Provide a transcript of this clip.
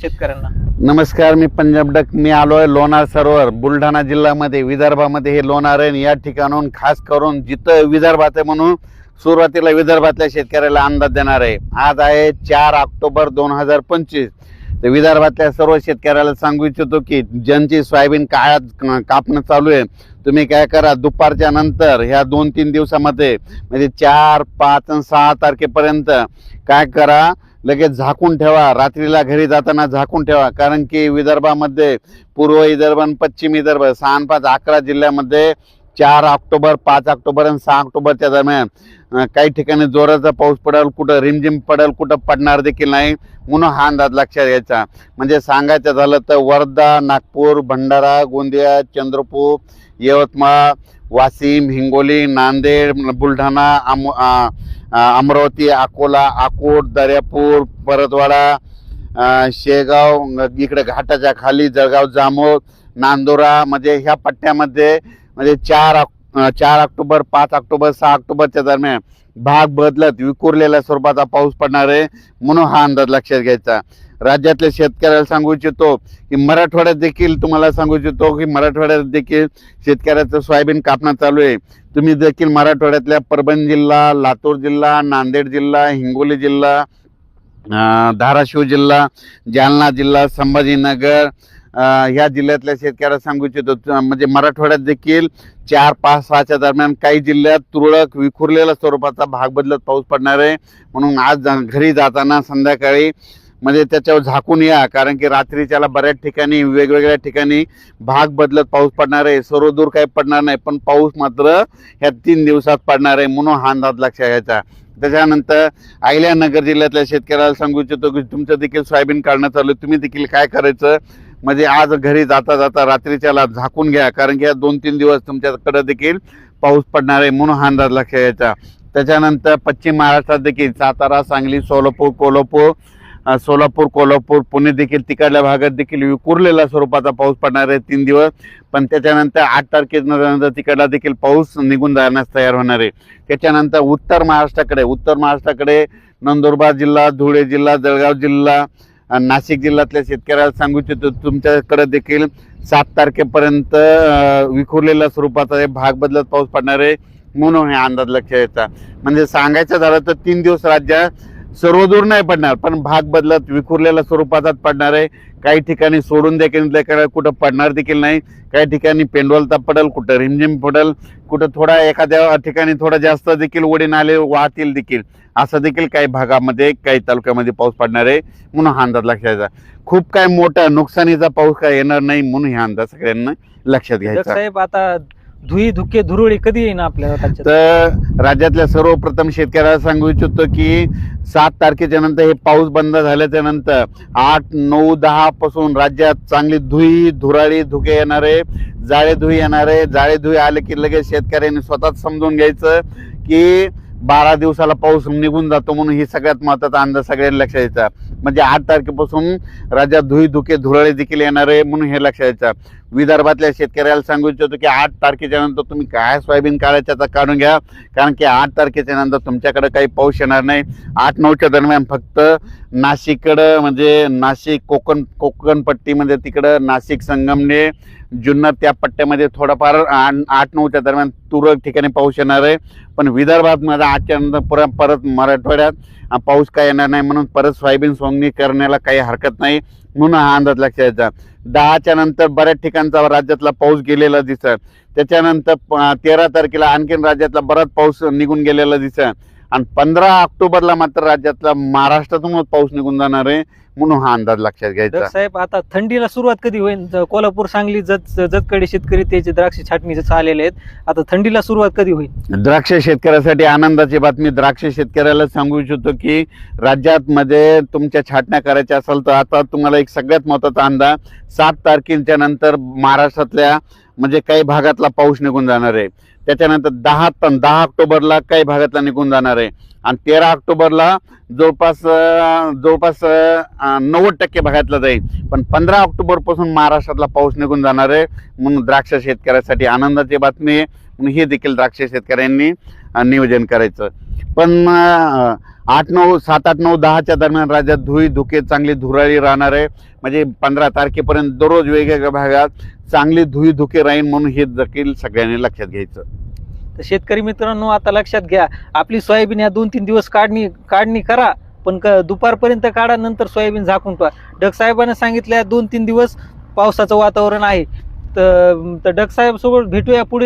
शेतकऱ्यांना? नमस्कार, मी पंजाब डक. मी आलोय लोणार सरोवर, बुलढाणा जिल्ह्यामध्ये, विदर्भामध्ये हे लोणार आहे. या ठिकाणून खास करून जिथं विदर्भात आहे म्हणून सुरुवातीला विदर्भातल्या शेतकऱ्याला अंदाज देणार आहे. आज आहे 4 ऑक्टोबर 2025. तर विदर्भातल्या सर्व शेतकऱ्याला सांगू इच्छितो की ज्यांची सोयाबीन कापणं चालू आहे, तुम्ही काय करा, दुपारच्या नंतर ह्या 2-3 दिवसामध्ये म्हणजे 4, 5 आणि 6 तारखेपर्यंत काय करा, लगेच झाकून ठेवा. रात्रीला घरी जाताना झाकून ठेवा, कारण की विदर्भामध्ये पूर्व विदर्भ आणि पश्चिम विदर्भ 6 5 11 जिल्ह्यामध्ये 4 ऑक्टोबर, 5 ऑक्टोबर आणि 6 ऑक्टोबरच्या दरम्यान काही ठिकाणी जोराचा पाऊस पडेल, कुठं रिमझिम पडेल, कुठं पडणार देखील नाही. म्हणून हा अंदाज लक्षात घ्यायचा. म्हणजे सांगायचं झालं तर वर्धा, नागपूर, भंडारा, गोंदिया, चंद्रपूर, यवतमाळ, वाशिम, हिंगोली, नांदेड, बुलढाणा, अमरावती, अकोला, अकोट, दर्यापूर, परतवाडा, शेगाव, इकडे घाटाच्या खाली जळगाव, जामोद, नांदुरा, म्हणजे ह्या पट्ट्यामध्ये म्हणजे 4 ऑक्टोबर, 5 ऑक्टोबर, 6 ऑक्टोबरच्या दरम्यान भाग बदलत विखुरलेल्या स्वरूपाचा पाऊस पडणार आहे. म्हणून हा अंदाज लक्षात घ्यायचा. राज्यातल्या शेतकऱ्याला सांगू इच्छितो की मराठवाड्यात देखील तुम्हाला सांगू इच्छितो की मराठवाड्यात देखील शेतकऱ्याचं सोयाबीन कापणं चालू आहे. तुम्ही देखील मराठवाड्यातल्या परभणी जिल्हा, लातूर जिल्हा, नांदेड जिल्हा, हिंगोली जिल्हा, धाराशिव जिल्हा, जालना जिल्हा, संभाजीनगर ह्या जिल्ह्यातल्या शेतकऱ्याला सांगू इच्छितो, म्हणजे मराठवाड्यात देखील 4, 5, 6च्या दरम्यान काही जिल्ह्यात तुरळक विखुरलेल्या स्वरूपाचा भाग बदलत पाऊस पडणार आहे. म्हणून आज घरी जाताना संध्याकाळी म्हणजे त्याच्यावर झाकून या, कारण की रात्रीच्याला बऱ्याच ठिकाणी वेगवेगळ्या ठिकाणी भाग बदलत पाऊस पडणार आहे. सर्वदूर काही पडणार नाही, पण पाऊस मात्र ह्या 3 दिवसात पडणार आहे. म्हणून हा अंदाज लक्षात घ्यायचा. त्याच्यानंतर अहिल्यानगर जिल्ह्यातल्या शेतकऱ्याला सांगू इच्छितो की तुमचं देखील सोयाबीन काढणं चालू आहे. तुम्ही देखील काय करायचं, म्हणजे आज घरी जाता जाता रात्रीच्याला झाकून घ्या, कारण की 2-3 दिवस तुमच्याकडे देखील पाऊस पडणार आहे. म्हणून हा अंदाज लक्षात घ्यायचा. त्याच्यानंतर पश्चिम महाराष्ट्रात देखील सातारा, सांगली, सोलापूर, कोल्हापूर, पुणे देखील तिकडल्या भागात देखील विखुरलेल्या स्वरूपाचा पाऊस पडणार आहे 3 दिवस. पण त्याच्यानंतर 8 तारखेनंतर तिकडला देखील पाऊस निघून जाण्यास तयार होणार आहे. त्याच्यानंतर उत्तर महाराष्ट्राकडे नंदुरबार जिल्हा, धुळे जिल्हा, जळगाव जिल्हा, नाशिक जिल्ह्यातल्या शेतकऱ्याला सांगू इच्छितो तुमच्याकडे देखील 7 तारखेपर्यंत विखुरलेल्या स्वरूपाचा भाग बदलत पाऊस पडणार आहे. म्हणून हे अंदाज लक्षात घ्यायचा. म्हणजे सांगायचं झालं तर 3 दिवस राज्यात सर्वदूर नाही पडणार, पण भाग बदलत विखुरलेल्या स्वरूपाचाच पडणार आहे. काही ठिकाणी सोडून देखील कुठं पडणार देखील नाही. काही ठिकाणी पेंडवलता पडेल, कुठं रिमझिम पडेल, कुठं थोडा एखाद्या ठिकाणी थोडा जास्त देखील ओढे नाले वाहतील देखील, असं देखील काही भागामध्ये काही तालुक्यामध्ये पाऊस पडणार आहे. म्हणून हा अंदाज लक्षात घ्यायचा. खूप काय मोठा नुकसानीचा पाऊस काय येणार नाही, म्हणून हा अंदाज सगळ्यांना लक्षात घ्यायचा. साहेब, आता धुई धुके धुरुळी कधी येईन आपल्या? तर राज्यातल्या सर्वप्रथम शेतकऱ्याला सांगू इच्छितो की 7 तारखेच्या नंतर हे पाऊस बंद झाल्याच्या नंतर 8, 9, 10 पासून राज्यात चांगली धुराळी धुके येणार आहे, जाळे धुई येणार आहे. जाळे धुई आले की लगेच शेतकऱ्यांनी स्वतःच समजून घ्यायचं की 12 दिवसाला पाऊस निघून जातो. म्हणून ही सगळ्यात महत्वाचा अंदाज सगळ्यांनी लक्षात घ्यायचा. म्हणजे 8 तारखेपासून राज्यात धुके धुराळे देखील येणार आहे. म्हणून हे लक्षात घ्यायचं. विदर्भातल्या शेतकऱ्याला सांगू इच्छितो की 8 तारखेच्या नंतर तुम्ही काय सोयाबीन काढायचं काढून घ्या, कारण की 8 तारखेच्या नंतर तुमच्याकडे काही पाऊस येणार नाही. 8-9च्या दरम्यान फक्त नाशिककडं, म्हणजे नाशिक कोकण पट्टीमध्ये तिकडं नाशिक, संगमनेर, जुन्नर त्या पट्ट्यामध्ये थोडाफार 8-9च्या दरम्यान तुरळक ठिकाणी पाऊस येणार आहे. पण विदर्भात मध्ये 8च्या नंतर परत मराठवाड्यात पाऊस काय येणार नाही. म्हणून परत सोयाबीन सोंगणी करण्याला काही हरकत नाही. म्हणून हा अंदाज लक्षात घ्यायचा. 10च्या नंतर बऱ्याच ठिकाणचा राज्यातला पाऊस गेलेला दिसत. त्याच्यानंतर 13 तारखेला आणखीन राज्यातला बराच पाऊस निघून गेलेला दिसत. आणि 15 ऑक्टोबरला मात्र राज्यातला महाराष्ट्रातून पाऊस निघून जाणार आहे. म्हणून हा अंदाज लक्षात घ्यायचा. साहेब, आता थंडीला सुरुवात कधी होईल? कोल्हापूर, सांगली, जतकडे शेतकरी त्याचे द्राक्ष छाटणी आलेले आहेत. आता थंडीला सुरुवात कधी होईल? द्राक्ष शेतकऱ्यासाठी आनंदाची बातमी. द्राक्ष शेतकऱ्याला सांगू इच्छितो की राज्यात मध्ये तुमच्या छाटण्या करायच्या असेल तर आता तुम्हाला एक सगळ्यात महत्वाचा अंदाज, 7 तारखेच्या नंतर महाराष्ट्रातल्या म्हणजे काही भागातला पाऊस निघून जाणार आहे. त्याच्यानंतर 10 ऑक्टोबरला काही भागातला निघून जाणार आहे. आणि 13 ऑक्टोबरला जवळपास 90% भागातला जाईल. पण 15 ऑक्टोबर पासून महाराष्ट्रातला पाऊस निघून जाणार आहे. म्हणून द्राक्ष शेतकऱ्यासाठी आनंदाची बातमी आहे. म्हणून हे देखील द्राक्ष शेतकऱ्यांनी नियोजन करायचं. पण 7, 8, 9, 10च्या दरम्यान राज्यात धुके चांगली धुराळी राहणार आहे. म्हणजे 15 तारखेपर्यंत दररोज वेगवेगळ्या भागात चांगली धुके राहील, म्हणून हे देखील सगळ्यांनी लक्षात घ्यायचं. तर शेतकरी मित्रांनो, आता लक्षात घ्या, आपली सोयाबीन या 2-3 दिवस काढणी करा, पण दुपारपर्यंत काढा, नंतर सोयाबीन झाकून पहा. डग साहेबांना सांगितलं 2-3 दिवस पावसाचं वातावरण आहे. तर डग साहेब सोबत भेटूया पुढील